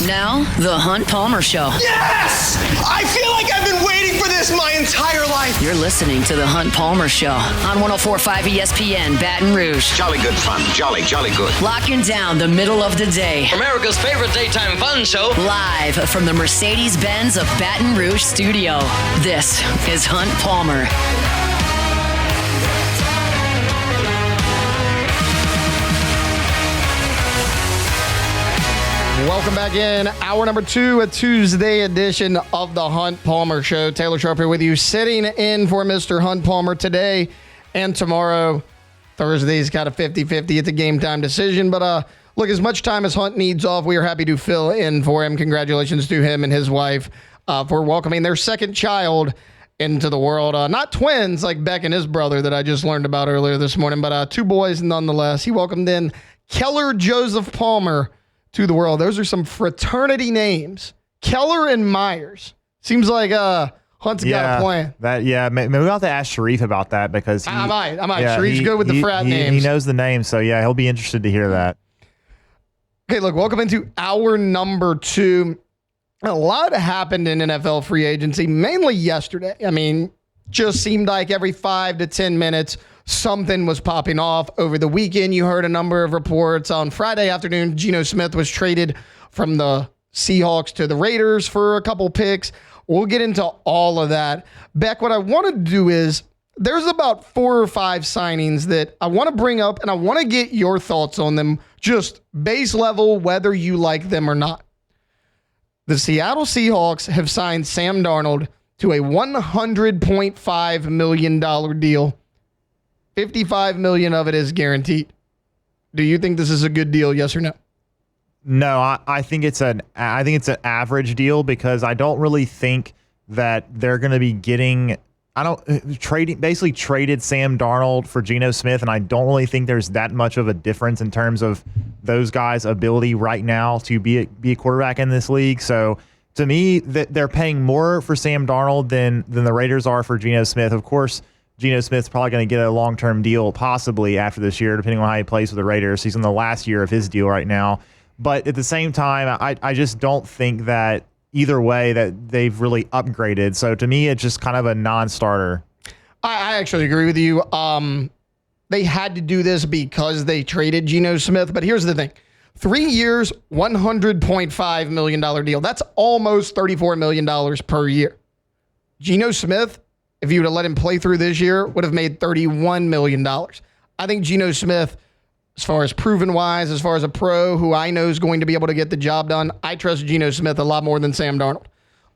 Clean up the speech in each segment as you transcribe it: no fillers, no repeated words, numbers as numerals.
Now, the Hunt Palmer Show. Yes! I feel like I've been waiting for this my entire life. You're listening to the Hunt Palmer Show on 104.5 ESPN Baton Rouge. Jolly good fun. Jolly good. Locking down the middle of the day. America's favorite daytime fun show. Live from the Mercedes-Benz of Baton Rouge studio. This is Hunt Palmer. Welcome back in. Hour number 2, a Tuesday edition of the Hunt Palmer Show. Taylor Sharp here with you, sitting in for Mr. Hunt Palmer today and tomorrow. Thursday's got a 50-50. It's a game time decision. But look, as much time as Hunt needs off, we are happy to fill in for him. Congratulations to him and his wife for welcoming their second child into the world. Not twins like Beck and his brother that I just learned about earlier this morning, but 2 boys nonetheless. He welcomed in Keller Joseph Palmer to the world. Those are some fraternity names. Keller and Myers. Seems like Hunt's got a plan. Maybe we'll have to ask Sharief about that because I might. Sharief's good with the frat names. He knows the names, so yeah, he'll be interested to hear that. Okay, look, welcome into hour number 2. A lot happened in NFL free agency, mainly yesterday. I mean, just seemed like every 5 to 10 minutes, something was popping off. Over the weekend, you heard a number of reports. On Friday afternoon, Geno Smith was traded from the Seahawks to the Raiders for a couple picks. We'll get into all of that. Beck, what I want to do is there's about 4 or 5 signings that I want to bring up, and I want to get your thoughts on them, just base level, whether you like them or not. The Seattle Seahawks have signed Sam Darnold to a $100.5 million deal. $55 million of it is guaranteed. Do you think this is a good deal? Yes or no? No, I think it's an average deal because I don't really think that they're going to be getting. Basically traded Sam Darnold for Geno Smith, and I don't really think there's that much of a difference in terms of those guys' ability right now to be a quarterback in this league. So to me, they're paying more for Sam Darnold than the Raiders are for Geno Smith. Of course, Geno Smith's probably going to get a long-term deal possibly after this year, depending on how he plays with the Raiders. He's in the last year of his deal right now. But at the same time, I just don't think that either way that they've really upgraded. So to me, it's just kind of a non-starter. I actually agree with you. They had to do this because they traded Geno Smith. But here's the thing. 3 years, $100.5 million deal. That's almost $34 million per year. Geno Smith, if you would have let him play through this year, would have made $31 million. I think Geno Smith, as far as proven-wise, as far as a pro who I know is going to be able to get the job done, I trust Geno Smith a lot more than Sam Darnold.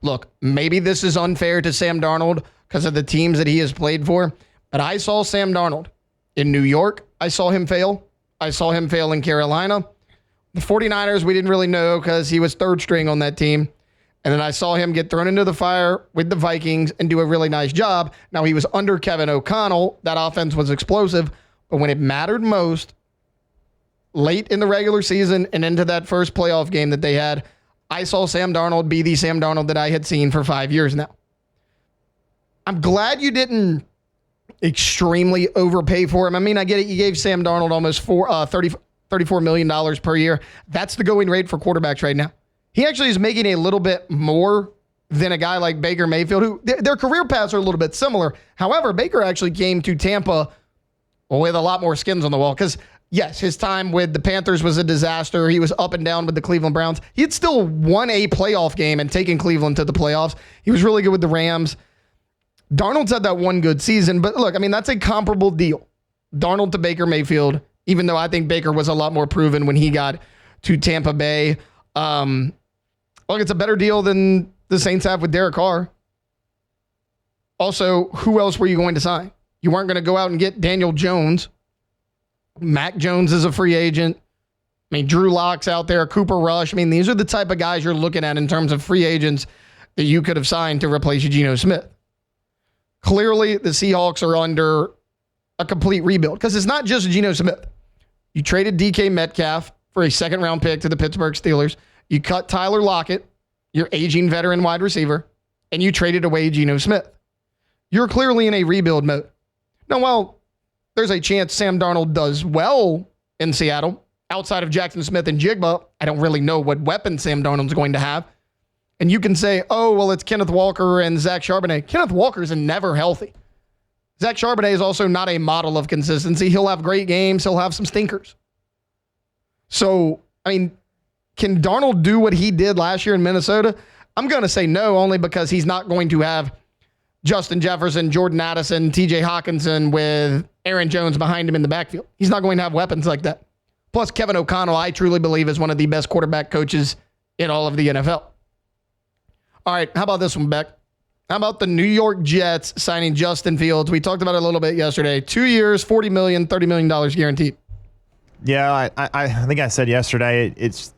Look, maybe this is unfair to Sam Darnold because of the teams that he has played for, but I saw Sam Darnold in New York. I saw him fail. I saw him fail in Carolina. The 49ers, we didn't really know because he was third string on that team. And then I saw him get thrown into the fire with the Vikings and do a really nice job. Now, he was under Kevin O'Connell. That offense was explosive. But when it mattered most, late in the regular season and into that first playoff game that they had, I saw Sam Darnold be the Sam Darnold that I had seen for 5 years now. I'm glad you didn't extremely overpay for him. I mean, I get it. You gave Sam Darnold almost $34 million per year. That's the going rate for quarterbacks right now. He actually is making a little bit more than a guy like Baker Mayfield, who their career paths are a little bit similar. However, Baker actually came to Tampa with a lot more skins on the wall because, yes, his time with the Panthers was a disaster. He was up and down with the Cleveland Browns. He had still won a playoff game and taken Cleveland to the playoffs. He was really good with the Rams. Darnold's had that one good season, but look, I mean, that's a comparable deal. Darnold to Baker Mayfield, even though I think Baker was a lot more proven when he got to Tampa Bay. Look, it's a better deal than the Saints have with Derek Carr. Also, who else were you going to sign? You weren't going to go out and get Daniel Jones. Mac Jones is a free agent. I mean, Drew Lock's out there, Cooper Rush. I mean, these are the type of guys you're looking at in terms of free agents that you could have signed to replace Geno Smith. Clearly, the Seahawks are under a complete rebuild because it's not just Geno Smith. You traded DK Metcalf for a second-round pick to the Pittsburgh Steelers. You cut Tyler Lockett, your aging veteran wide receiver, and you traded away Geno Smith. You're clearly in a rebuild mode. Now, while there's a chance Sam Darnold does well in Seattle, outside of Jackson Smith and Jigba, I don't really know what weapon Sam Darnold's going to have. And you can say, oh, well, it's Kenneth Walker and Zach Charbonnet. Kenneth Walker's never healthy. Zach Charbonnet is also not a model of consistency. He'll have great games. He'll have some stinkers. So, I mean, can Darnold do what he did last year in Minnesota? I'm going to say no, only because he's not going to have Justin Jefferson, Jordan Addison, TJ Hawkinson with Aaron Jones behind him in the backfield. He's not going to have weapons like that. Plus, Kevin O'Connell, I truly believe, is one of the best quarterback coaches in all of the NFL. All right, how about this one, Beck? How about the New York Jets signing Justin Fields? We talked about it a little bit yesterday. 2 years, $40 million, $30 million guaranteed. Yeah, I think I said yesterday, it's,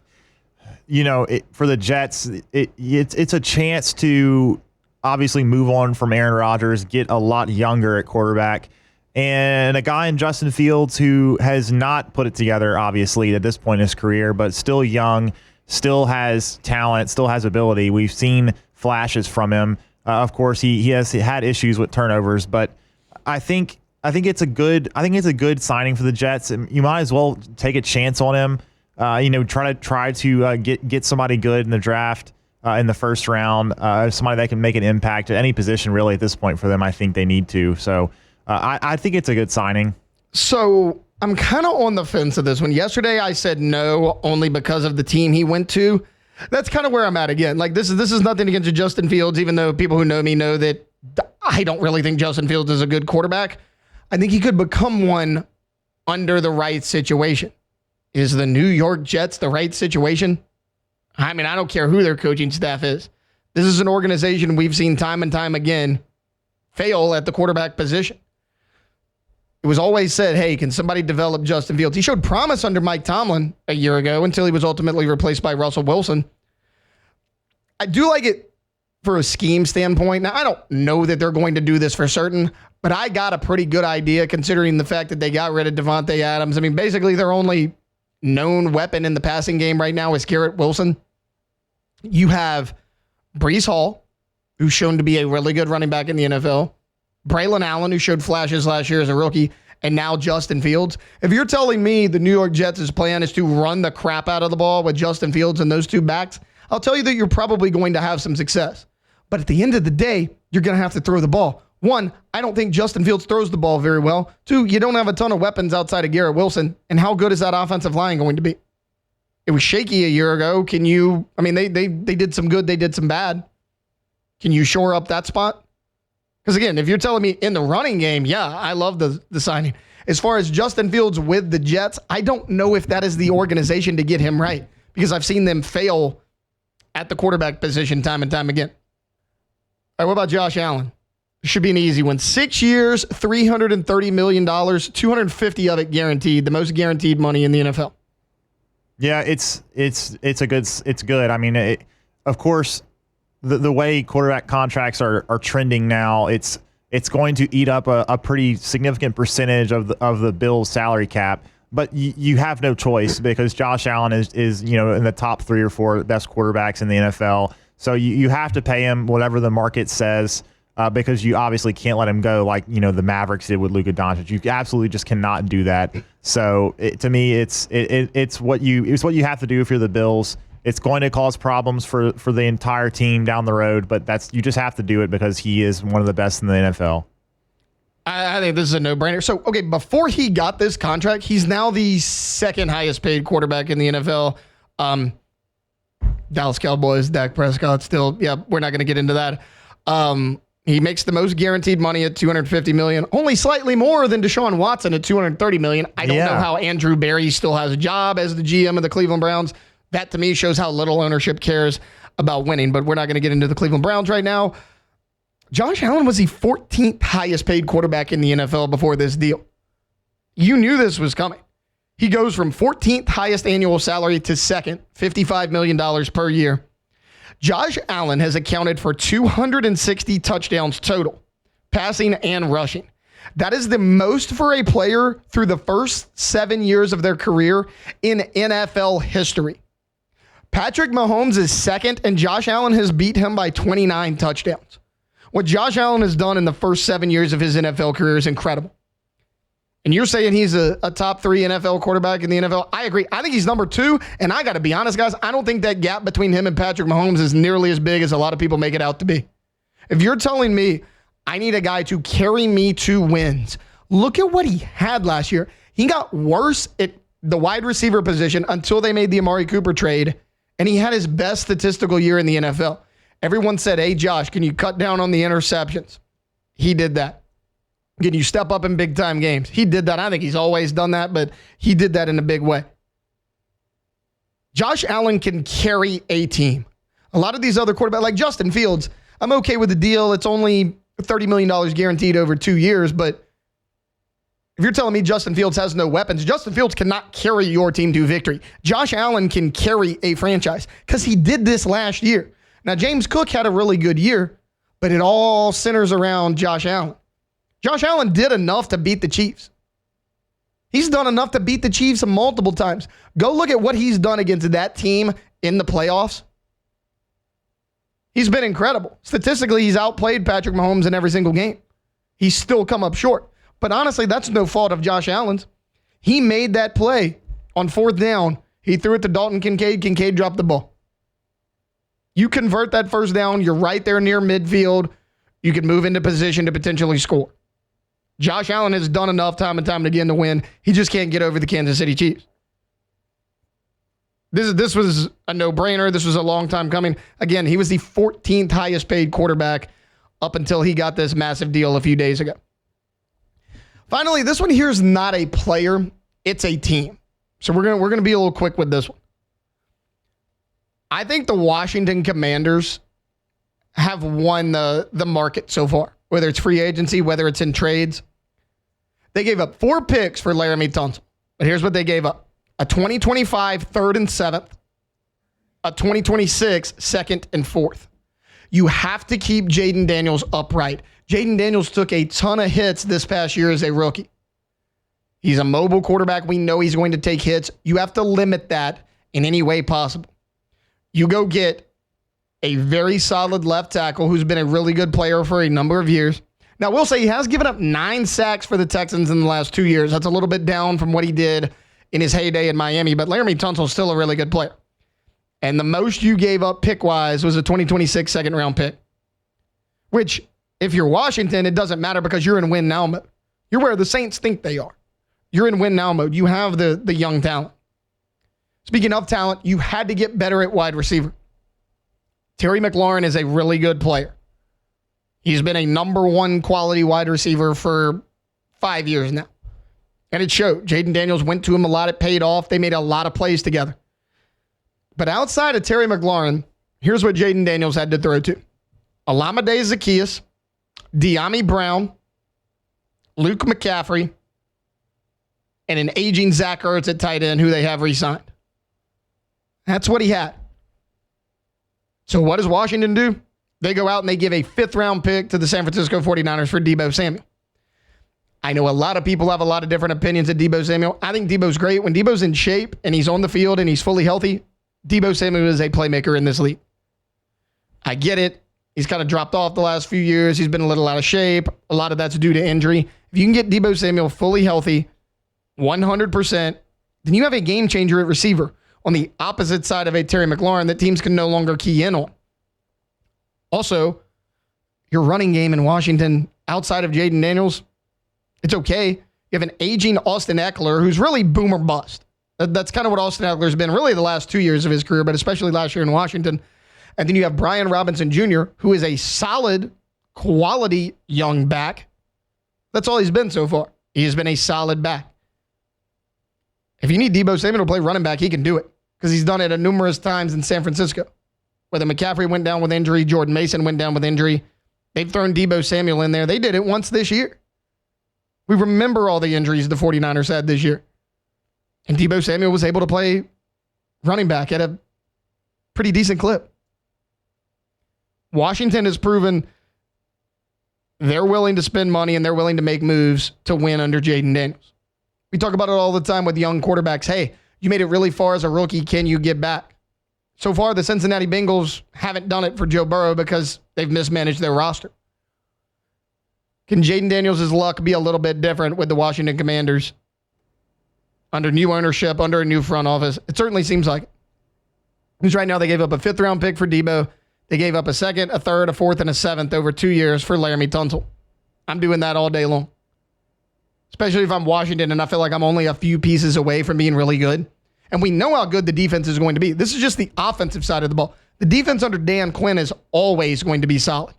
for the Jets, it's a chance to obviously move on from Aaron Rodgers, get a lot younger at quarterback, and a guy in Justin Fields who has not put it together, obviously, at this point in his career, but still young, still has talent, still has ability. We've seen flashes from him. Of course, he has had issues with turnovers, but I think it's a good signing for the Jets. You might as well take a chance on him. Try to get somebody good in the draft in the first round. Somebody that can make an impact at any position really at this point for them. I think they need to. So I think it's a good signing. So I'm kind of on the fence of this one. Yesterday I said no only because of the team he went to. That's kind of where I'm at again. Like this is nothing against Justin Fields, even though people who know me know that I don't really think Justin Fields is a good quarterback. I think he could become one under the right situation. Is the New York Jets the right situation? I mean, I don't care who their coaching staff is. This is an organization we've seen time and time again fail at the quarterback position. It was always said, hey, can somebody develop Justin Fields? He showed promise under Mike Tomlin a year ago until he was ultimately replaced by Russell Wilson. I do like it for a scheme standpoint. Now, I don't know that they're going to do this for certain, but I got a pretty good idea considering the fact that they got rid of Devontae Adams. I mean, basically their only known weapon in the passing game right now is Garrett Wilson. You have Breece Hall, who's shown to be a really good running back in the NFL. Braylon Allen, who showed flashes last year as a rookie, and now Justin Fields. If you're telling me the New York Jets' plan is to run the crap out of the ball with Justin Fields and those two backs, I'll tell you that you're probably going to have some success. But at the end of the day, you're going to have to throw the ball. One, I don't think Justin Fields throws the ball very well. Two, you don't have a ton of weapons outside of Garrett Wilson. And how good is that offensive line going to be? It was shaky a year ago. They did some good, they did some bad. Can you shore up that spot? Because again, if you're telling me in the running game, yeah, I love the signing. As far as Justin Fields with the Jets, I don't know if that is the organization to get him right because I've seen them fail at the quarterback position time and time again. All right, what about Josh Allen? Should be an easy one. 6 years, $330 million, 250 of it guaranteed, the most guaranteed money in the NFL. Yeah, it's good. I mean, of course, the way quarterback contracts are trending now, it's going to eat up a pretty significant percentage of the Bills' salary cap. But you have no choice because Josh Allen is in the top 3 or 4 best quarterbacks in the NFL. So you have to pay him whatever the market says because you obviously can't let him go like the Mavericks did with Luka Doncic. You absolutely just cannot do that. So to me, it's what you have to do if you're the Bills. It's going to cause problems for the entire team down the road, but you just have to do it because he is one of the best in the NFL. I think this is a no-brainer. So, okay, before he got this contract, he's now the second highest paid quarterback in the NFL. Dallas Cowboys, Dak Prescott still, yeah, we're not going to get into that. He makes the most guaranteed money at $250 million, only slightly more than Deshaun Watson at $230 million. I don't know how Andrew Berry still has a job as the GM of the Cleveland Browns. That, to me, shows how little ownership cares about winning, but we're not going to get into the Cleveland Browns right now. Josh Allen was the 14th highest paid quarterback in the NFL before this deal. You knew this was coming. He goes from 14th highest annual salary to second, $55 million per year. Josh Allen has accounted for 260 touchdowns total, passing and rushing. That is the most for a player through the first 7 years of their career in NFL history. Patrick Mahomes is second, and Josh Allen has beat him by 29 touchdowns. What Josh Allen has done in the first 7 years of his NFL career is incredible. And you're saying he's a top 3 NFL quarterback in the NFL? I agree. I think he's number 2. And I got to be honest, guys, I don't think that gap between him and Patrick Mahomes is nearly as big as a lot of people make it out to be. If you're telling me I need a guy to carry me to wins, look at what he had last year. He got worse at the wide receiver position until they made the Amari Cooper trade, and he had his best statistical year in the NFL. Everyone said, hey, Josh, can you cut down on the interceptions? He did that. Can you step up in big-time games? He did that. I think he's always done that, but he did that in a big way. Josh Allen can carry a team. A lot of these other quarterbacks, like Justin Fields, I'm okay with the deal. It's only $30 million guaranteed over 2 years, but if you're telling me Justin Fields has no weapons, Justin Fields cannot carry your team to victory. Josh Allen can carry a franchise because he did this last year. Now, James Cook had a really good year, but it all centers around Josh Allen. Josh Allen did enough to beat the Chiefs. He's done enough to beat the Chiefs multiple times. Go look at what he's done against that team in the playoffs. He's been incredible. Statistically, he's outplayed Patrick Mahomes in every single game. He's still come up short. But honestly, that's no fault of Josh Allen's. He made that play on 4th down. He threw it to Dalton Kincaid. Kincaid dropped the ball. You convert that 1st down, you're right there near midfield. You can move into position to potentially score. Josh Allen has done enough time and time again to win. He just can't get over the Kansas City Chiefs. This was a no-brainer. This was a long time coming. Again, he was the 14th highest paid quarterback up until he got this massive deal a few days ago. Finally, this one here is not a player. It's a team. So we're gonna be a little quick with this one. I think the Washington Commanders have won the market so far, whether it's free agency, whether it's in trades. They gave up 4 picks for Laramie Tunsil. But here's what they gave up. A 2025 3rd and 7th, a 2026 2nd and 4th. You have to keep Jaden Daniels upright. Jaden Daniels took a ton of hits this past year as a rookie. He's a mobile quarterback. We know he's going to take hits. You have to limit that in any way possible. You go get a very solid left tackle who's been a really good player for a number of years. Now, we'll say he has given up 9 sacks for the Texans in the last 2 years. That's a little bit down from what he did in his heyday in Miami, but Laramie Tunsil is still a really good player. And the most you gave up pick-wise was a 2026 second-round pick, which, if you're Washington, it doesn't matter because you're in win-now mode. You're where the Saints think they are. You're in win-now mode. You have the young talent. Speaking of talent, you had to get better at wide receiver. Terry McLaurin is a really good player. He's been a number 1 quality wide receiver for 5 years now. And it showed. Jaden Daniels went to him a lot. It paid off. They made a lot of plays together. But outside of Terry McLaurin, here's what Jaden Daniels had to throw to. Olamide Zaccheaus, De'Ami Brown, Luke McCaffrey, and an aging Zach Ertz at tight end who they have re-signed. That's what he had. So what does Washington do? They go out and they give a 5th-round pick to the San Francisco 49ers for Deebo Samuel. I know a lot of people have a lot of different opinions of Deebo Samuel. I think Deebo's great. When Deebo's in shape and he's on the field and he's fully healthy, Deebo Samuel is a playmaker in this league. I get it. He's kind of dropped off the last few years. He's been a little out of shape. A lot of that's due to injury. If you can get Deebo Samuel fully healthy, 100%, then you have a game changer at receiver on the opposite side of a Terry McLaurin that teams can no longer key in on. Also, your running game in Washington outside of Jaden Daniels, it's okay. You have an aging Austin Eckler who's really boom or bust. That's kind of what Austin Eckler's been really the last 2 years of his career, but especially last year in Washington. And then you have Brian Robinson Jr., who is a solid, quality young back. That's all he's been so far. He has been a solid back. If you need Deebo Samuel to play running back, he can do it because he's done it numerous times in San Francisco. Whether McCaffrey went down with injury, Jordan Mason went down with injury, they've thrown Deebo Samuel in there. They did it once this year. We remember all the injuries the 49ers had this year. And Deebo Samuel was able to play running back at a pretty decent clip. Washington has proven they're willing to spend money and they're willing to make moves to win under Jaden Daniels. We talk about it all the time with young quarterbacks. Hey, you made it really far as a rookie. Can you get back? So far, the Cincinnati Bengals haven't done it for Joe Burrow because they've mismanaged their roster. Can Jaden Daniels' luck be a little bit different with the Washington Commanders under new ownership, under a new front office? It certainly seems like it. Because right now they gave up a 5th-round pick for Debo. They gave up a 2nd, a 3rd, a 4th, and a 7th over 2 years for Laramie Tunsil. I'm doing that all day long. Especially if I'm Washington and I feel like I'm only a few pieces away from being really good. And we know how good the defense is going to be. This is just the offensive side of the ball. The defense under Dan Quinn is always going to be solid.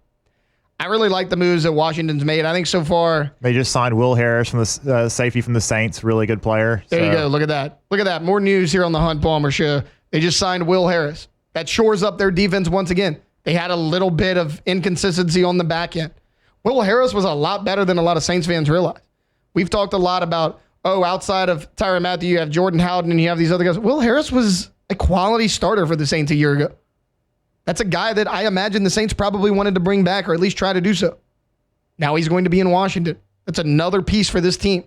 I really like the moves that Washington's made. I think so far... They just signed Will Harris from the safety from the Saints. Really good player. There you go. Look at that. Look at that. More news here on the Hunt Palmer Show. They just signed Will Harris. That shores up their defense once again. They had a little bit of inconsistency on the back end. Will Harris was a lot better than a lot of Saints fans realize. We've talked a lot about, outside of Tyrann Mathieu, you have Jordan Howden and you have these other guys. Will Harris was a quality starter for the Saints a year ago. That's a guy that I imagine the Saints probably wanted to bring back or at least try to do so. Now he's going to be in Washington. That's another piece for this team.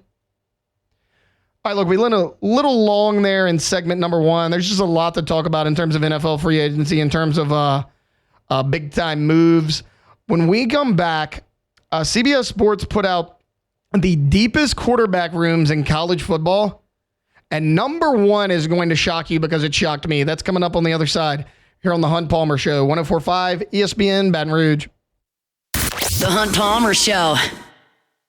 All right, look, we went a little long there in segment number 1. There's just a lot to talk about in terms of NFL free agency, in terms of big-time moves. When we come back, CBS Sports put out the deepest quarterback rooms in college football, and number 1 is going to shock you because it shocked me. That's coming up on the other side here on the Hunt Palmer Show, 104.5 ESPN Baton Rouge. The Hunt Palmer Show.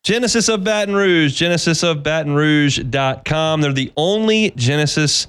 Genesis of Baton Rouge, genesisofbatonrouge.com. They're the only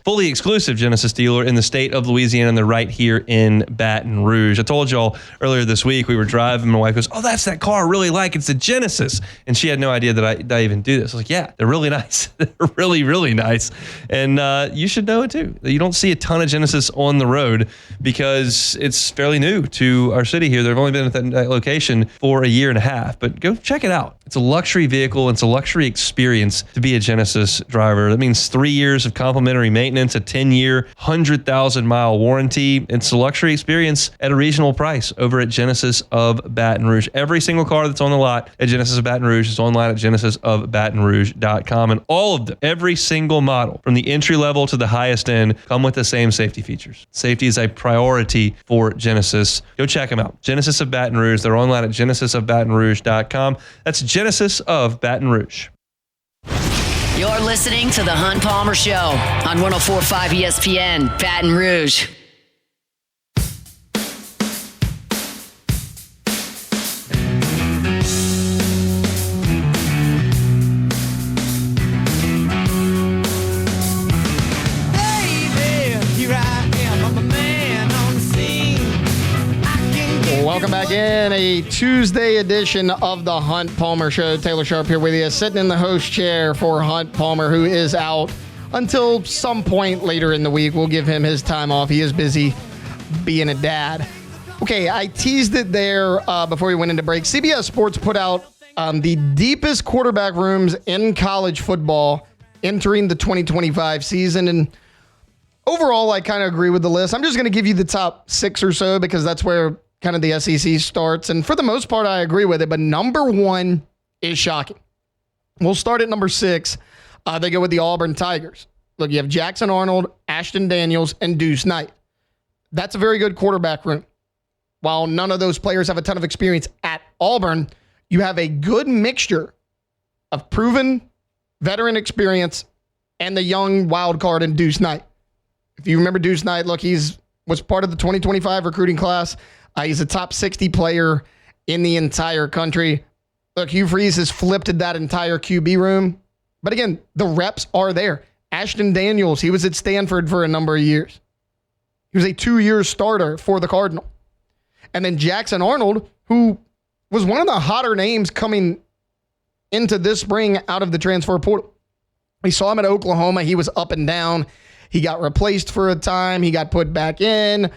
fully exclusive Genesis dealer in the state of Louisiana, and they're right here in Baton Rouge. I told y'all earlier this week, we were driving, my wife goes, that's that car I really like. It's a Genesis. And she had no idea that I even do this. I was like, yeah, they're really nice. They're really, really nice. And you should know it too. You don't see a ton of Genesis on the road because it's fairly new to our city here. They've only been at that location for a year and a half, but go check it out. It's a luxury vehicle. It's a luxury experience to be a Genesis driver. That means 3 years of complimentary maintenance, a 10-year, 100,000-mile warranty. It's a luxury experience at a reasonable price over at Genesis of Baton Rouge. Every single car that's on the lot at Genesis of Baton Rouge is online at genesisofbatonrouge.com. And all of them, every single model, from the entry level to the highest end, come with the same safety features. Safety is a priority for Genesis. Go check them out. Genesis of Baton Rouge. They're online at genesisofbatonrouge.com. That's Genesis of Baton Rouge. You're listening to the Hunt Palmer Show on 104.5 ESPN Baton Rouge. Welcome back in a Tuesday edition of the Hunt Palmer Show. Taylor Sharp here with you, sitting in the host chair for Hunt Palmer, who is out until some point later in the week. We'll give him his time off. He is busy being a dad. Okay, I teased it there before we went into break. CBS Sports put out the deepest quarterback rooms in college football entering the 2025 season. And overall, I kind of agree with the list. I'm just going to give you the top 6 or so because that's where kind of the SEC starts. And for the most part, I agree with it. But number 1 is shocking. We'll start at number 6. They go with the Auburn Tigers. Look, you have Jackson Arnold, Ashton Daniels, and Deuce Knight. That's a very good quarterback room. While none of those players have a ton of experience at Auburn, you have a good mixture of proven veteran experience and the young wild card in Deuce Knight. If you remember Deuce Knight, look, was part of the 2025 recruiting class. He's a top 60 player in the entire country. Look, Hugh Freeze has flipped that entire QB room. But again, the reps are there. Ashton Daniels, he was at Stanford for a number of years. He was a 2-year starter for the Cardinal. And then Jackson Arnold, who was one of the hotter names coming into this spring out of the transfer portal. We saw him at Oklahoma. He was up and down. He got replaced for a time. He got put back in.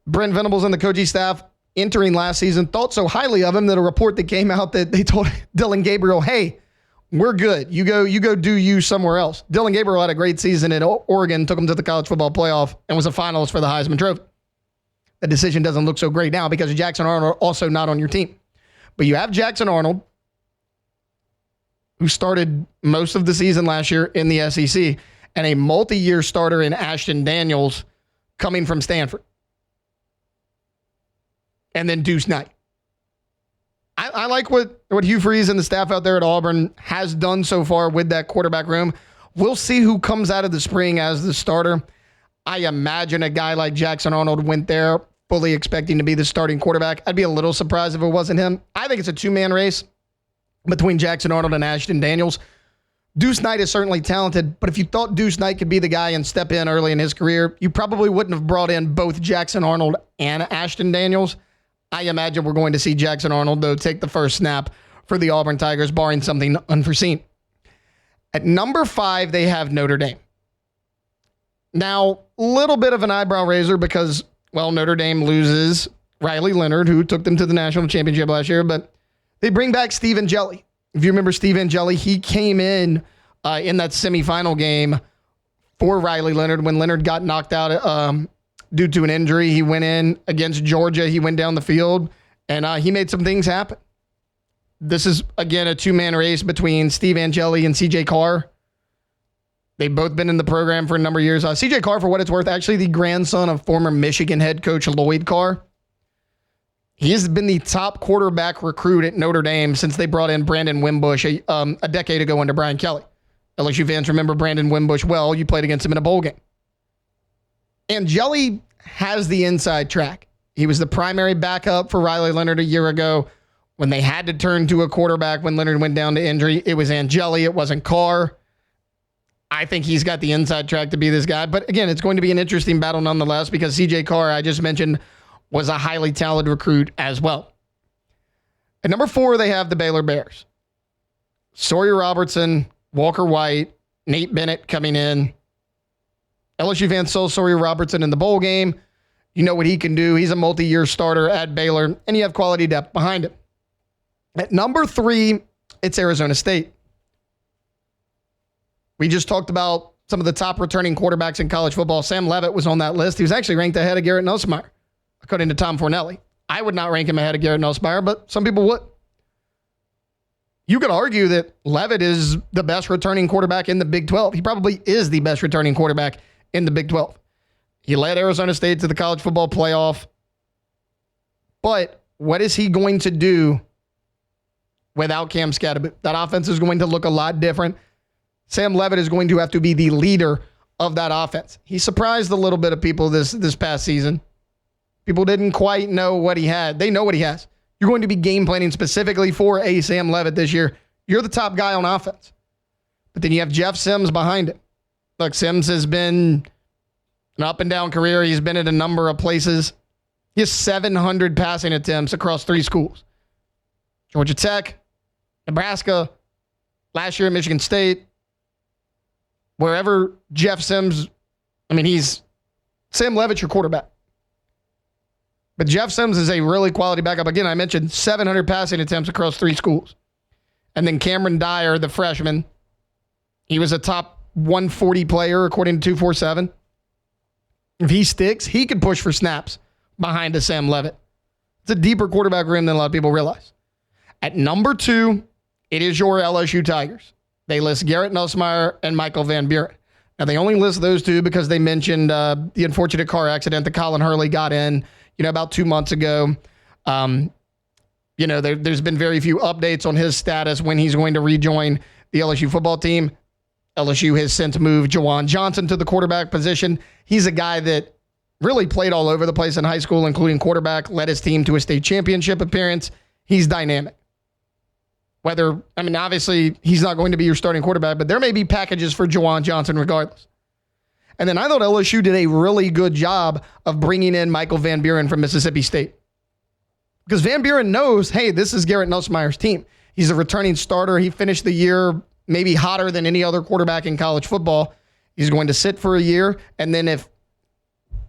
Brent Venables and the coaching staff entering last season thought so highly of him that a report that came out that they told Dylan Gabriel, hey, we're good. You go do you somewhere else. Dylan Gabriel had a great season at Oregon, took him to the college football playoff, and was a finalist for the Heisman Trophy. The decision doesn't look so great now because Jackson Arnold also not on your team. But you have Jackson Arnold, who started most of the season last year in the SEC, and a multi-year starter in Ashton Daniels coming from Stanford. And then Deuce Knight. I like what Hugh Freeze and the staff out there at Auburn has done so far with that quarterback room. We'll see who comes out of the spring as the starter. I imagine a guy like Jackson Arnold went there fully expecting to be the starting quarterback. I'd be a little surprised if it wasn't him. I think it's a two-man race between Jackson Arnold and Ashton Daniels. Deuce Knight is certainly talented, but if you thought Deuce Knight could be the guy and step in early in his career, you probably wouldn't have brought in both Jackson Arnold and Ashton Daniels. I imagine we're going to see Jackson Arnold, though, take the first snap for the Auburn Tigers, barring something unforeseen. At number 5, they have Notre Dame. Now, a little bit of an eyebrow raiser because, well, Notre Dame loses Riley Leonard, who took them to the national championship last year, but they bring back Steve Angeli. If you remember Steve Angeli, he came in that semifinal game for Riley Leonard when Leonard got knocked out due to an injury. He went in against Georgia. He went down the field, and he made some things happen. This is, again, a two-man race between Steve Angeli and C.J. Carr. They've both been in the program for a number of years. C.J. Carr, for what it's worth, actually the grandson of former Michigan head coach Lloyd Carr. He has been the top quarterback recruit at Notre Dame since they brought in Brandon Wimbush a decade ago under Brian Kelly. LSU fans remember Brandon Wimbush well. You played against him in a bowl game. Angeli has the inside track. He was the primary backup for Riley Leonard a year ago. When they had to turn to a quarterback when Leonard went down to injury, it was Angeli. It wasn't Carr. I think he's got the inside track to be this guy. But again, it's going to be an interesting battle nonetheless because C.J. Carr, I just mentioned, was a highly talented recruit as well. At number 4, they have the Baylor Bears. Sawyer Robertson, Walker White, Nate Bennett coming in. LSU fans saw Sawyer Robertson in the bowl game. You know what he can do. He's a multi-year starter at Baylor, and you have quality depth behind him. At number 3, it's Arizona State. We just talked about some of the top returning quarterbacks in college football. Sam Leavitt was on that list. He was actually ranked ahead of Garrett Nussmeier, according to Tom Fornelli. I would not rank him ahead of Garrett Nussmeier, but some people would. You could argue that Leavitt is the best returning quarterback in the Big 12. He probably is the best returning quarterback in the Big 12. He led Arizona State to the college football playoff. But what is he going to do without Cam Scatterboot? That offense is going to look a lot different. Sam Leavitt is going to have to be the leader of that offense. He surprised a little bit of people this past season. People didn't quite know what he had. They know what he has. You're going to be game planning specifically for a Sam Leavitt this year. You're the top guy on offense. But then you have Jeff Sims behind it. Look, Sims has been an up and down career. He's been at a number of places. He has 700 passing attempts across 3 schools. Georgia Tech, Nebraska, last year at Michigan State. Wherever Jeff Sims, he's Sam Leavitt's your quarterback. But Jeff Sims is a really quality backup. Again, I mentioned 700 passing attempts across 3 schools. And then Cameron Dyer, the freshman, he was a top 140 player according to 247. If he sticks, he could push for snaps behind a Sam Leavitt. It's a deeper quarterback room than a lot of people realize. At number 2, it is your LSU Tigers. They list Garrett Nussmeier and Michael Van Buren. Now, they only list those 2 because they mentioned the unfortunate car accident that Colin Hurley got in, about 2 months ago. There's been very few updates on his status when he's going to rejoin the LSU football team. LSU has since moved Jawan Johnson to the quarterback position. He's a guy that really played all over the place in high school, including quarterback, led his team to a state championship appearance. He's dynamic. Obviously, he's not going to be your starting quarterback, but there may be packages for Jawan Johnson regardless. And then I thought LSU did a really good job of bringing in Michael Van Buren from Mississippi State. Because Van Buren knows, hey, this is Garrett Nussmeier's team. He's a returning starter. He finished the year maybe hotter than any other quarterback in college football. He's going to sit for a year, and then if,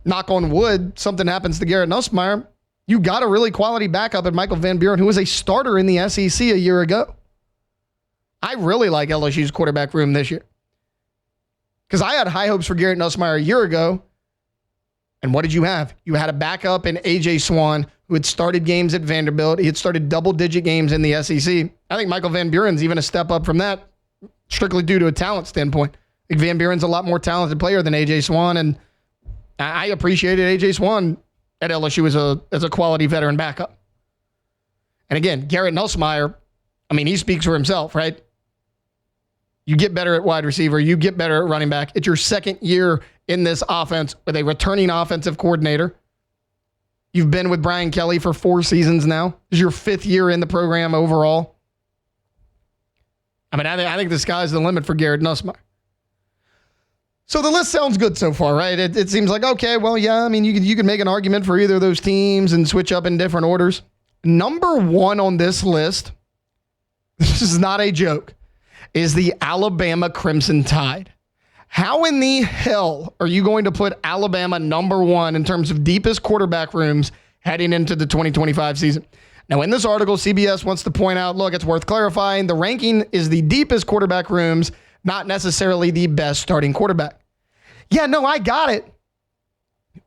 knock on wood, something happens to Garrett Nussmeier, you got a really quality backup at Michael Van Buren, who was a starter in the SEC a year ago. I really like LSU's quarterback room this year. Because I had high hopes for Garrett Nussmeier a year ago. And what did you have? You had a backup in A.J. Swan, who had started games at Vanderbilt. He had started double-digit games in the SEC. I think Michael Van Buren's even a step up from that, strictly due to a talent standpoint. I think Van Buren's a lot more talented player than A.J. Swan, and I appreciated A.J. Swan at LSU as a quality veteran backup. And again, Garrett Nussmeier, I mean, he speaks for himself, right? You get better at wide receiver. You get better at running back. It's your second year in this offense with a returning offensive coordinator. You've been with Brian Kelly for 4 seasons now. This is your 5th year in the program overall. I mean, I think the sky's the limit for Garrett Nussmeier. So the list sounds good so far, right? It seems like, okay, well, yeah, I mean, you could make an argument for either of those teams and switch up in different orders. Number 1 on this list, this is not a joke, is the Alabama Crimson Tide. How in the hell are you going to put Alabama number 1 in terms of deepest quarterback rooms heading into the 2025 season? Now, in this article, CBS wants to point out, look, it's worth clarifying. The ranking is the deepest quarterback rooms, not necessarily the best starting quarterback. Yeah, no, I got it.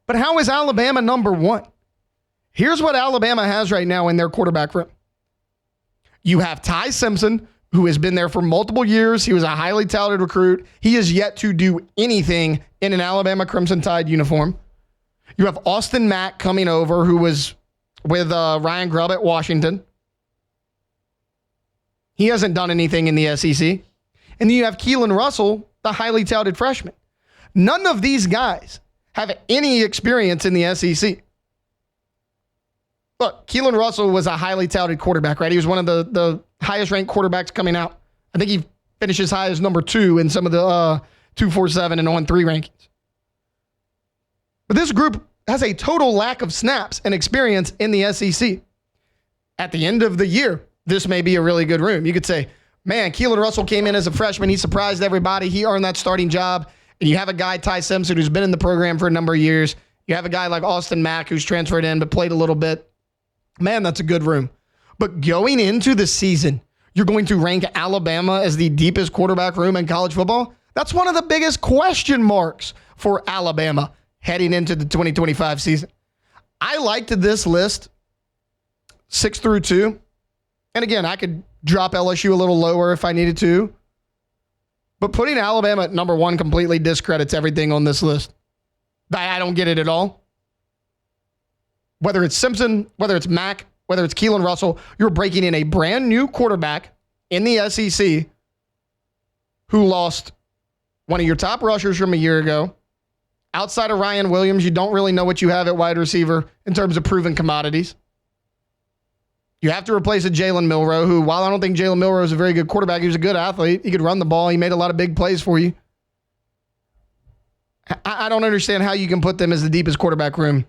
But how is Alabama number 1? Here's what Alabama has right now in their quarterback room. You have Ty Simpson, who has been there for multiple years. He was a highly touted recruit. He has yet to do anything in an Alabama Crimson Tide uniform. You have Austin Mack coming over, who was with Ryan Grubb at Washington. He hasn't done anything in the SEC. And then you have Keelan Russell, the highly touted freshman. None of these guys have any experience in the SEC. Look, Keelan Russell was a highly touted quarterback, right? He was one of the highest ranked quarterbacks coming out. I think he finished as high as number 2 in some of the 247 and 1-3 rankings. But this group has a total lack of snaps and experience in the SEC. At the end of the year, this may be a really good room. You could say, man, Keelan Russell came in as a freshman. He surprised everybody. He earned that starting job. And you have a guy, Ty Simpson, who's been in the program for a number of years. You have a guy like Austin Mack, who's transferred in but played a little bit. Man, that's a good room. But going into the season, you're going to rank Alabama as the deepest quarterback room in college football? That's one of the biggest question marks for Alabama heading into the 2025 season. I liked this list, 6 through 2. And again, I could drop LSU a little lower if I needed to. But putting Alabama at number 1 completely discredits everything on this list. I don't get it at all. Whether it's Simpson, whether it's Mack, whether it's Keelan Russell, you're breaking in a brand new quarterback in the SEC who lost one of your top rushers from a year ago. Outside of Ryan Williams, you don't really know what you have at wide receiver in terms of proven commodities. You have to replace a Jalen Milroe, who, while I don't think Jalen Milroe is a very good quarterback, he was a good athlete. He could run the ball. He made a lot of big plays for you. I don't understand how you can put them as the deepest quarterback room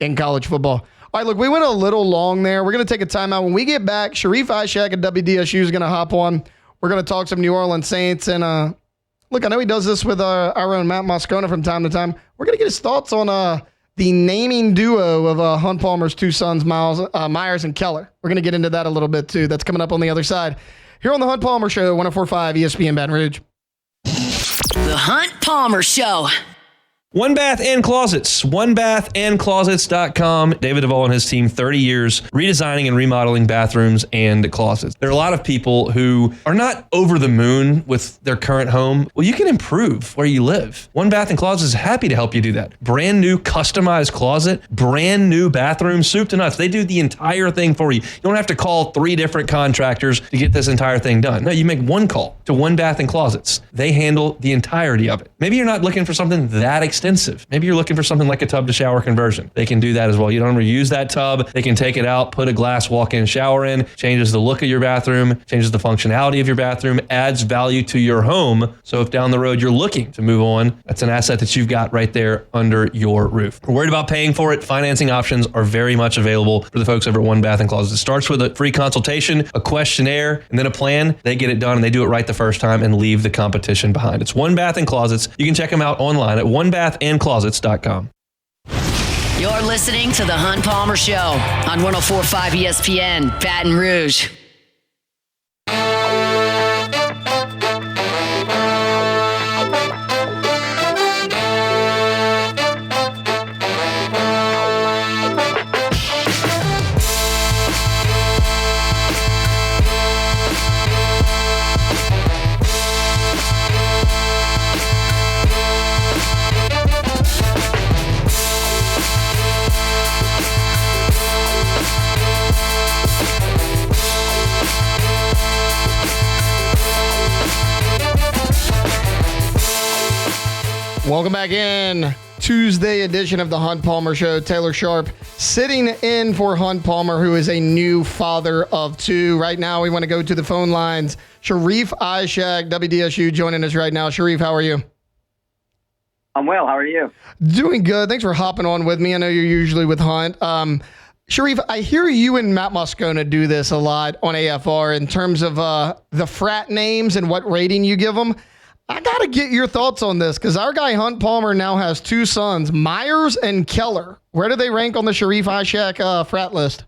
in college football. All right, look, we went a little long there. We're going to take a timeout. When we get back, Sharief, Ishaq, and WDSU is going to hop on. We're going to talk some New Orleans Saints. And look, I know he does this with our own Matt Moscona from time to time. We're going to get his thoughts on the naming duo of Hunt Palmer's 2 sons, Myers and Keller. We're going to get into that a little bit, too. That's coming up on the other side. Here on the Hunt Palmer Show, 104.5 ESPN Baton Rouge. The Hunt Palmer Show. One Bath and Closets, onebathandclosets.com. David Duvall and his team, 30 years, redesigning and remodeling bathrooms and closets. There are a lot of people who are not over the moon with their current home. Well, you can improve where you live. One Bath and Closets is happy to help you do that. Brand new customized closet, brand new bathroom, soup to nuts. They do the entire thing for you. You don't have to call 3 different contractors to get this entire thing done. No, you make one call to One Bath and Closets. They handle the entirety of it. Maybe you're not looking for something that extensive. Maybe you're looking for something like a tub to shower conversion. They can do that as well. You don't reuse that tub. They can take it out, put a glass walk-in shower in, changes the look of your bathroom, changes the functionality of your bathroom, adds value to your home. So if down the road you're looking to move on, that's an asset that you've got right there under your roof. We're worried about paying for it. Financing options are very much available for the folks over at One Bath and Closets. It starts with a free consultation, a questionnaire, and then a plan. They get it done and they do it right the first time and leave the competition behind. It's One Bath and Closets. You can check them out online at onebathandclosets.com. You're listening to the Hunt Palmer Show on 104.5 ESPN Baton Rouge. Welcome back in. Tuesday edition of the Hunt Palmer Show. Taylor Sharp sitting in for Hunt Palmer, who is a new father of two. Right now, we want to go to the phone lines. Sharief, Ishaq, WDSU joining us right now. Sharief, how are you? I'm well. How are you? Doing good. Thanks for hopping on with me. I know you're usually with Hunt. Sharief, I hear you and Matt Moscona do this a lot on AFR in terms of the frat names and what rating you give them. I got to get your thoughts on this because our guy Hunt Palmer now has two sons, Myers and Keller. Where do they rank on the Sharief Ishaq frat list?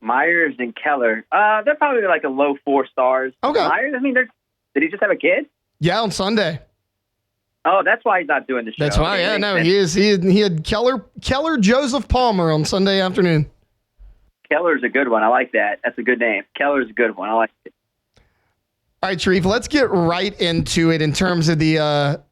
Myers and Keller. They're probably like a low 4 stars. Okay. Myers, I mean, did he just have a kid? Yeah, on Sunday. Oh, that's why he's not doing the show. That's why, yeah, no, he is. He had Keller Joseph Palmer on Sunday afternoon. Keller's a good one. I like that. That's a good name. Keller's a good one. I like it. All right, Sharief, let's get right into it in terms of the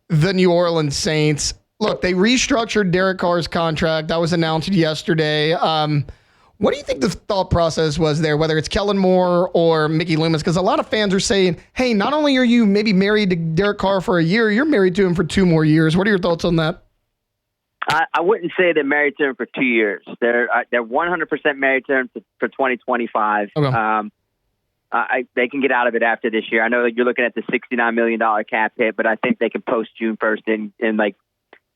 New Orleans Saints. Look, they restructured Derek Carr's contract. That was announced yesterday. What do you think the thought process was there, whether it's Kellen Moore or Mickey Loomis? Because a lot of fans are saying, hey, not only are you maybe married to Derek Carr for a year, you're married to him for 2 more years. What are your thoughts on that? I wouldn't say they're married to him for 2 years. They're 100% married to him for 2025. Okay. They can get out of it after this year. I know that you're looking at the $69 million cap hit, but I think they can post June 1st and like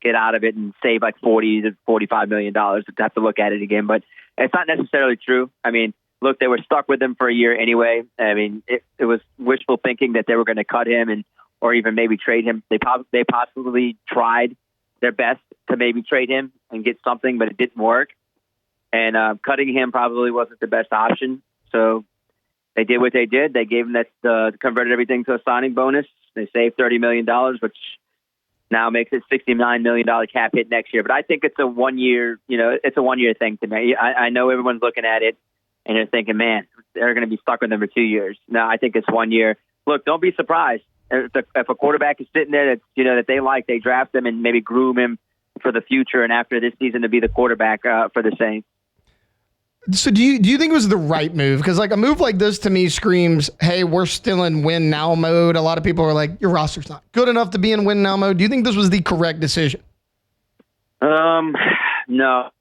get out of it and save like $40 to $45 million. I'd have to look at it again, but it's not necessarily true. I mean, look, they were stuck with him for a year anyway. I mean, it was wishful thinking that they were going to cut him or even maybe trade him. They possibly tried their best to maybe trade him and get something, but it didn't work. And cutting him probably wasn't the best option. So they did what they did. They gave him that, converted everything to a signing bonus. They saved $30 million, which now makes it $69 million cap hit next year. But I think it's a 1 year, it's a 1 year thing to me. I know everyone's looking at it and they're thinking, man, they're going to be stuck with them for 2 years. No, I think it's 1 year. Look, don't be surprised. If a quarterback is sitting there that's, that they like, they draft him and maybe groom him for the future and after this season to be the quarterback for the Saints. So do you think it was the right move? Because like a move like this to me screams, hey, we're still in win now mode. A lot of people are like, your roster's not good enough to be in win now mode. Do you think this was the correct decision? No,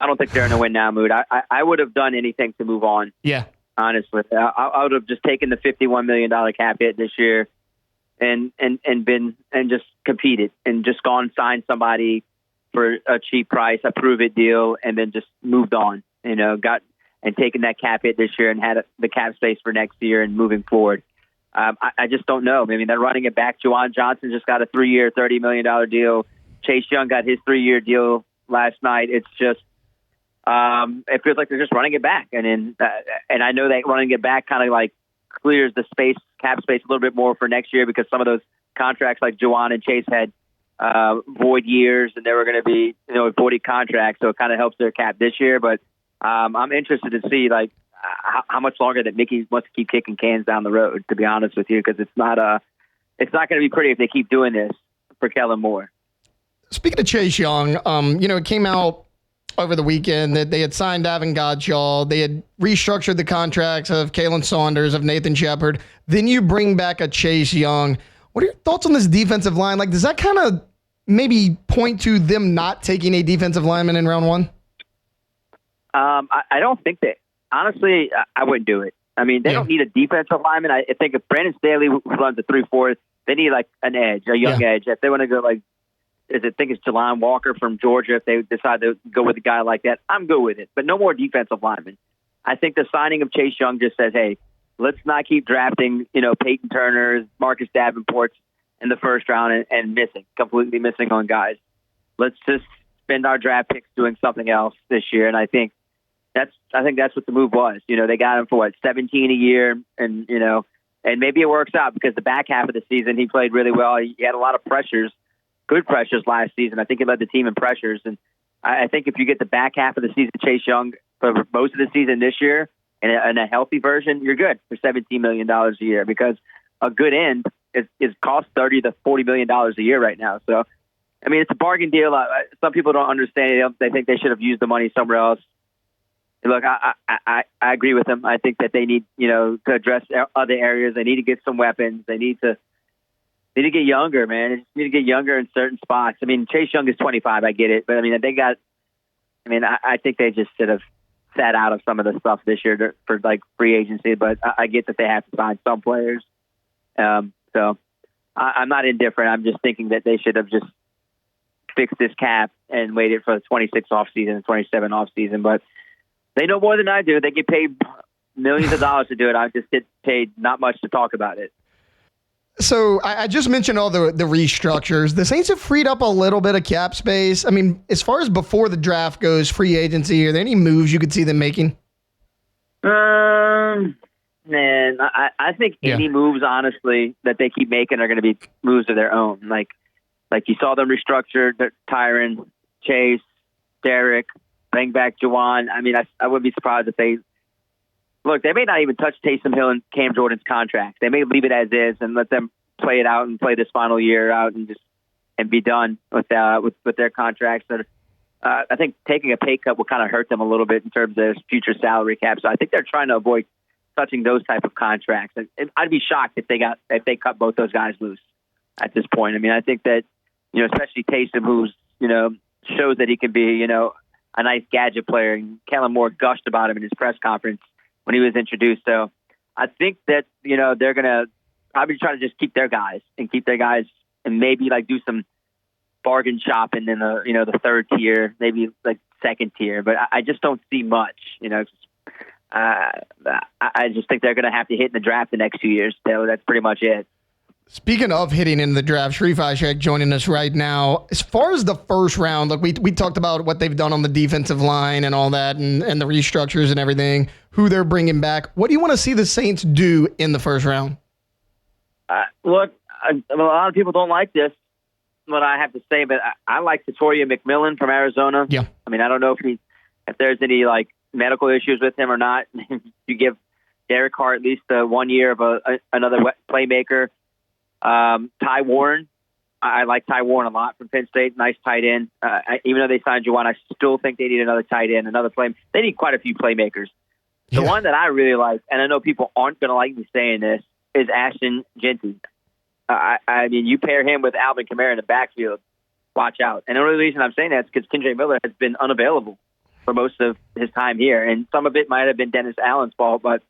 I don't think they're in a win now mood. I would have done anything to move on. Yeah. Honestly, I would have just taken the $51 million cap hit this year and just competed and just gone sign somebody for a cheap price, a prove it deal, and then just moved on, and taking that cap hit this year and had the cap space for next year and moving forward. I just don't know. I mean, they're running it back. Juwan Johnson just got a 3-year, $30 million deal. Chase Young got his 3-year deal last night. It's just, it feels like they're just running it back. And I know that running it back kind of like clears the cap space a little bit more for next year because some of those contracts like Juwan and Chase had void years and they were going to be, voided contracts. So it kind of helps their cap this year. But I'm interested to see like how much longer that Mickey wants to keep kicking cans down the road, to be honest with you, because it's not going to be pretty if they keep doing this for Kellen Moore. Speaking of Chase Young, it came out over the weekend that they had signed Davin Godchall. They had restructured the contracts of Kalen Saunders, of Nathan Shepard. Then you bring back a Chase Young. What are your thoughts on this defensive line? Like, does that kind of maybe point to them not taking a defensive lineman in round 1? I don't think that. Honestly, I wouldn't do it. I mean, they don't need a defensive lineman. I think if Brandon Staley runs a 3-4, they need like an edge, a young edge. If they want to go like, I think it's Jelon Walker from Georgia. If they decide to go with a guy like that, I'm good with it. But no more defensive linemen. I think the signing of Chase Young just says, hey, let's not keep drafting, Peyton Turner, Marcus Davenport in the first round and completely missing on guys. Let's just spend our draft picks doing something else this year. And I think that's what the move was. They got him for $17 a year, and maybe it works out because the back half of the season he played really well. He had a lot of pressures, good pressures last season. I think he led the team in pressures, and I think if you get the back half of the season, Chase Young for most of the season this year, in a healthy version, you're good for $17 million a year because a good end is cost $30 to $40 million a year right now. So, I mean, it's a bargain deal. Some people don't understand it. They think they should have used the money somewhere else. Look, I agree with them. I think that they need, to address other areas. They need to get some weapons. They need to need to get younger, man. They just need to get younger in certain spots. I mean, Chase Young is 25. I get it. But, I mean, I think they just should have sat out of some of the stuff this year for, like, free agency. But I get that they have to sign some players. So I'm not indifferent. I'm just thinking that they should have just fixed this cap and waited for the 26 offseason and 27 offseason. But they know more than I do. They get paid millions of dollars to do it. I just get paid not much to talk about it. So I just mentioned all the restructures. The Saints have freed up a little bit of cap space. I mean, as far as before the draft goes, free agency, are there any moves you could see them making? Man, I think any moves, honestly, that they keep making are going to be moves of their own. Like you saw them restructure Tyron, Chase, Derek, bring back Juwan. I mean, I wouldn't be surprised if they may not even touch Taysom Hill and Cam Jordan's contract. They may leave it as is and let them play it out and play this final year out and be done with their contracts. So, I think taking a pay cut will kind of hurt them a little bit in terms of their future salary cap. So I think they're trying to avoid touching those type of contracts. And I'd be shocked if they cut both those guys loose at this point. I mean, I think that, especially Taysom, who's, shows that he can be, a nice gadget player. And Kellen Moore gushed about him in his press conference when he was introduced. So I think that, they're going to probably try to just keep their guys and maybe like do some bargain shopping in the third tier, maybe like second tier. But I just don't see much, I just think they're going to have to hit in the draft the next 2 years. So that's pretty much it. Speaking of hitting in the draft, Sharief Ishaq joining us right now. As far as the first round, look, we talked about what they've done on the defensive line and all that and the restructures and everything, who they're bringing back. What do you want to see the Saints do in the first round? Look, a lot of people don't like this, what I have to say, but I like Tatoria McMillan from Arizona. Yeah. I mean, I don't know if there's any like medical issues with him or not. You give Derek Carr at least 1 year of another playmaker. Ty Warren, I like Ty Warren a lot from Penn State. Nice tight end. Even though they signed Juwan, I still think they need another tight end, another play. They need quite a few playmakers. The one that I really like, and I know people aren't going to like me saying this, is Ashton Genty. I mean, you pair him with Alvin Kamara in the backfield, watch out. And the only reason I'm saying that is because Kendre Miller has been unavailable for most of his time here. And some of it might have been Dennis Allen's fault, but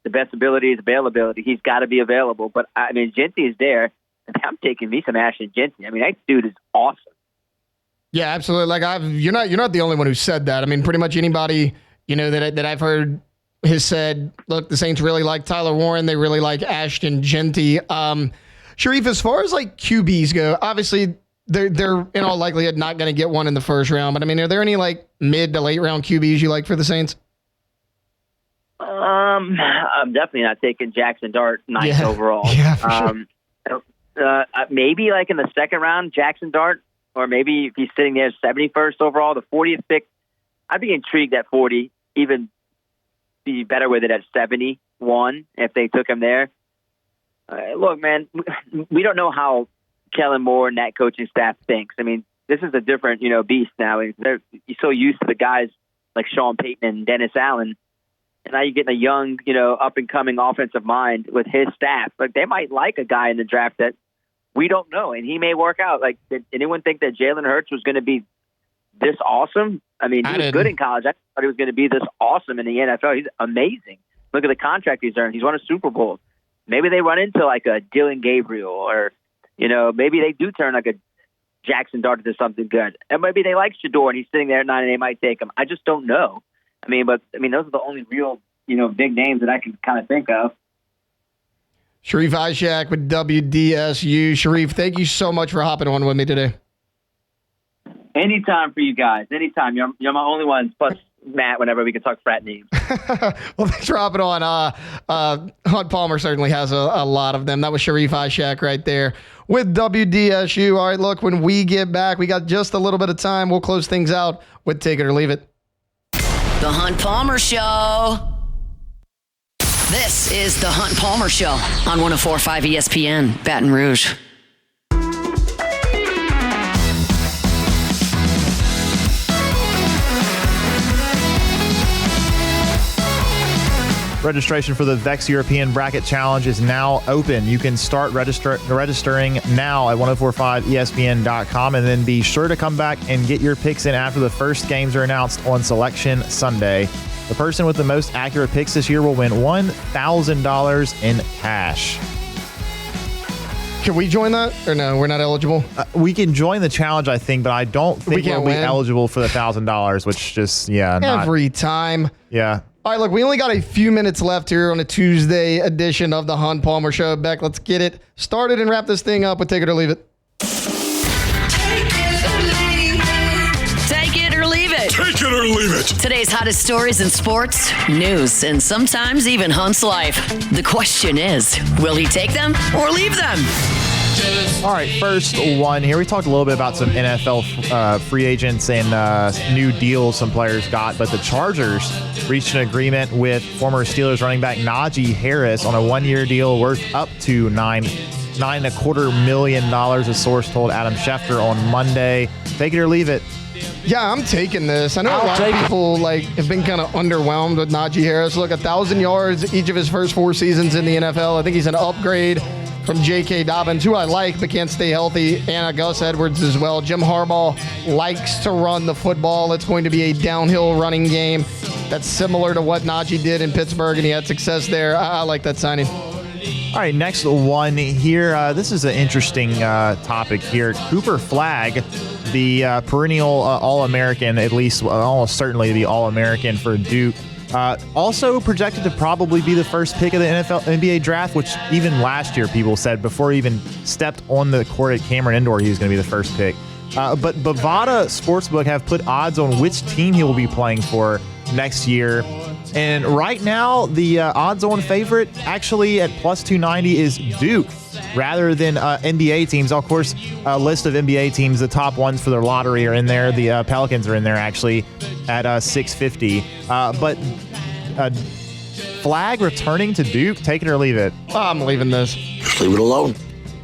the best ability is availability. He's got to be available. But, I mean, Genty is there, and I'm taking me some Ashton Genty. I mean, that dude is awesome. Yeah, absolutely. Like you're not the only one who said that. I mean, pretty much anybody, that I've heard has said, look, the Saints really like Tyler Warren. They really like Ashton Genty. Sharief, as far as like QBs go, obviously they're in all likelihood not going to get one in the first round. But I mean, are there any like mid to late round QBs you like for the Saints? I'm definitely not taking Jackson Dart ninth overall. Yeah, for sure. Maybe like in the second round, Jackson Dart, or maybe if he's sitting there 71st overall, the 40th pick. I'd be intrigued at 40, even be better with it at 71 if they took him there. Look, man, we don't know how Kellen Moore and that coaching staff thinks. I mean, this is a different, beast now. You're so used to the guys like Sean Payton and Dennis Allen. And now you're getting a young, up-and-coming offensive mind with his staff. Like, they might like a guy in the draft that we don't know, and he may work out. Like, did anyone think that Jalen Hurts was going to be this awesome? I mean, he was good in college. I thought he was going to be this awesome in the NFL. He's amazing. Look at the contract he's earned. He's won a Super Bowl. Maybe they run into, like, a Dylan Gabriel or, maybe they do turn like a Jackson Dart into something good. And maybe they like Shador, and he's sitting there at 9, and they might take him. I just don't know. I mean, those are the only real, big names that I can kind of think of. Sharief Ishaq with WDSU. Sharief, thank you so much for hopping on with me today. Anytime for you guys. Anytime. You're my only ones, plus Matt, whenever we can talk frat names. Well, thanks for hopping on. Hunt Palmer certainly has a lot of them. That was Sharief Ishaq right there with WDSU. All right, look, when we get back, we got just a little bit of time. We'll close things out with Take It or Leave It. The Hunt Palmer Show. This is the Hunt Palmer Show on 104.5 ESPN, Baton Rouge. Registration for the VEX European Bracket Challenge is now open. You can start registering now at 1045ESPN.com, and then be sure to come back and get your picks in after the first games are announced on Selection Sunday. The person with the most accurate picks this year will win $1,000 in cash. Can we join that? Or no, we're not eligible? We can join the challenge, I think, but I don't think we'll be eligible for the $1,000, which just, Every time. Yeah. All right, look, we only got a few minutes left here on a Tuesday edition of the Hunt Palmer Show. Beck, let's get it started and wrap this thing up with Take It or Leave It. Take it or leave it. Take it or leave it. Today's hottest stories in sports, news, and sometimes even Hunt's life. The question is, will he take them or leave them? All right, first one here. We talked a little bit about some NFL free agents and new deals some players got, but the Chargers reached an agreement with former Steelers running back Najee Harris on a one-year deal worth up to $9.25 million, a source told Adam Schefter on Monday. Take it or leave it. Yeah, I'm taking this. I know a lot of people have been kind of underwhelmed with Najee Harris. Look, 1,000 yards each of his first 4 seasons in the NFL. I think he's an upgrade from J.K. Dobbins, who I like but can't stay healthy, and Gus Edwards as well. Jim Harbaugh likes to run the football. It's going to be a downhill running game that's similar to what Najee did in Pittsburgh, and he had success there. I like that signing. All right, next one here. This is an interesting topic here. Cooper Flagg, the perennial All-American, at least almost certainly the All-American for Duke, also projected to probably be the first pick of the NBA draft, which even last year people said before he even stepped on the court at Cameron Indoor he was going to be the first pick. But Bovada Sportsbook have put odds on which team he will be playing for next year. And right now, the odds-on favorite actually at plus 290 is Duke rather than NBA teams. Of course, a list of NBA teams, the top ones for their lottery are in there. The Pelicans are in there actually at 650. But Flagg returning to Duke, take it or leave it. I'm leaving this. Just leave it alone.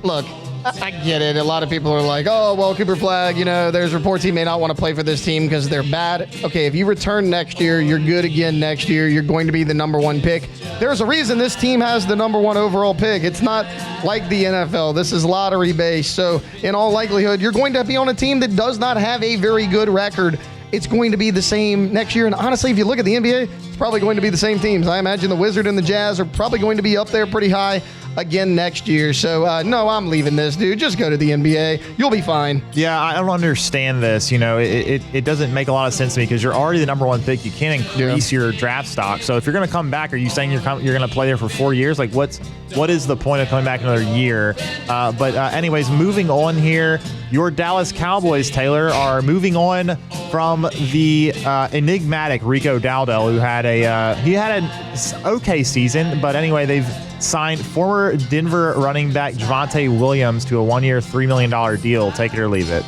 Look, I get it. A lot of people are like, oh, well, Cooper Flagg, there's reports he may not want to play for this team because they're bad. Okay, if you return next year, you're good again next year. You're going to be the number 1 pick. There's a reason this team has the number 1 overall pick. It's not like the NFL. This is lottery based. So in all likelihood, you're going to be on a team that does not have a very good record. It's going to be the same next year. And honestly, if you look at the NBA, it's probably going to be the same teams. I imagine the Wizard and the Jazz are probably going to be up there pretty high again next year. So, no, I'm leaving this, dude. Just go to the NBA. You'll be fine. Yeah, I don't understand this. It doesn't make a lot of sense to me because you're already the number 1 pick. You can't increase your draft stock. So if you're going to come back, are you saying you're going to play there for 4 years? Like, what is the point of coming back another year? But anyways, moving on here, your Dallas Cowboys, Taylor, are moving on from the enigmatic Rico Dowdell, who had an okay season. But anyway, they've signed former Denver running back Javonte Williams to a 1-year, $3 million deal. Take it or leave it.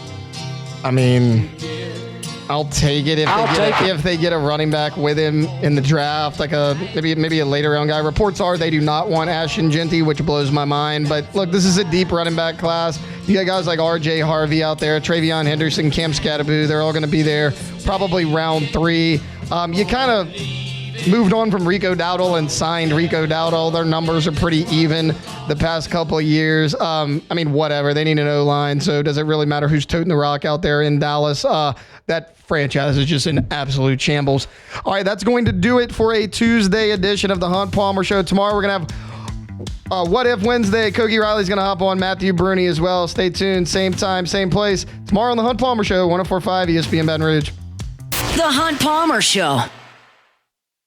I mean, I'll take it if they get a running back with him in the draft, like maybe a later round guy. Reports are they do not want Ashton Genty, which blows my mind. But look, this is a deep running back class. You got guys like R.J. Harvey out there, Travion Henderson, Cam Scatteraboo. They're all going to be there probably round 3. You kind of moved on from Rico Dowdle and signed Rico Dowdle. Their numbers are pretty even the past couple of years. I mean, whatever. They need an O-line, so does it really matter who's toting the rock out there in Dallas? That franchise is just in absolute shambles. All right, that's going to do it for a Tuesday edition of the Hunt Palmer Show. Tomorrow we're going to have What If Wednesday. Kogi Riley's going to hop on, Matthew Bruni as well. Stay tuned, same time, same place. Tomorrow on the Hunt Palmer Show, 104.5 ESPN Baton Rouge. The Hunt Palmer Show.